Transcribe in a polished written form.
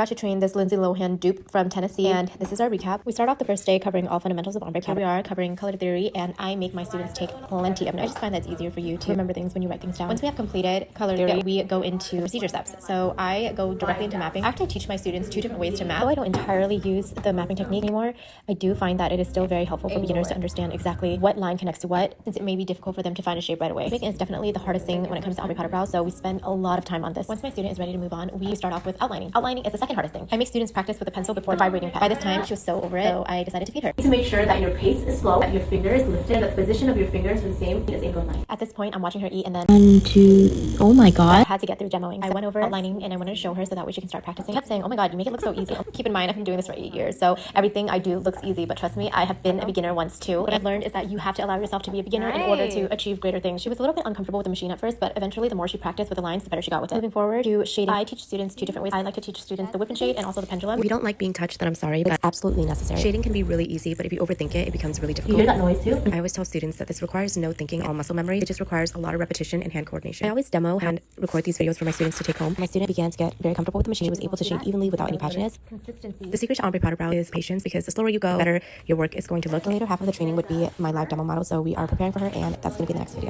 Got to train this Lindsay Lohan dupe from Tennessee, and this is our recap. We start off the first day covering all fundamentals of Ombré. Here we are covering color theory, and I make my students take plenty of notes. I just find that it's easier for you to remember things when you write things down. Once we have completed color theory, we go into procedure steps. So I go directly into mapping. I actually teach my students 2 different ways to map. Though I don't entirely use the mapping technique anymore, I do find that it is still very helpful for beginners to understand exactly what line connects to what, since it may be difficult for them to find a shape right away. Making is definitely the hardest thing when it comes to ombre powder brow, so we spend a lot of time on this. Once my student is ready to move on, we start off with outlining. Outlining is the second hardest thing. I make students practice with a pencil before vibrating pen. By this time, she was so over it, so I decided to feed her. To make sure that your pace is slow, that your finger is lifted, and that the position of your fingers are the same as a good line. At this point, I'm watching her eat, and then 1, 2, oh my god. I had to get through demoing. I went over outlining, and I wanted to show her so that way she can start practicing. I kept saying, oh my god, you make it look so easy. Keep in mind, I've been doing this for 8 years, so everything I do looks easy, but trust me, I have been a beginner once too. What I've learned is that you have to allow yourself to be a beginner in order to achieve greater things. She was a little bit uncomfortable with the machine at first, but eventually the more she practiced with the lines, the better she got with it. Moving forward to shading, I teach students 2 different ways. I like to teach students the whip and shade and also the pendulum. If you don't like being touched, then I'm sorry, but It's absolutely necessary. shading can be really easy, but if you overthink it, it becomes really difficult. You hear that noise too? I always tell students that this requires no thinking or muscle memory. It just requires a lot of repetition and hand coordination. I always demo and record these videos for my students to take home. My student began to get very comfortable with the machine. She was able to shade evenly without any patchiness. Consistency. The secret to ombre powder brow is patience, because the slower you go, the better your work is going to look. The later half of the training would be my live demo model, so we are preparing for her, and that's going to be the next video.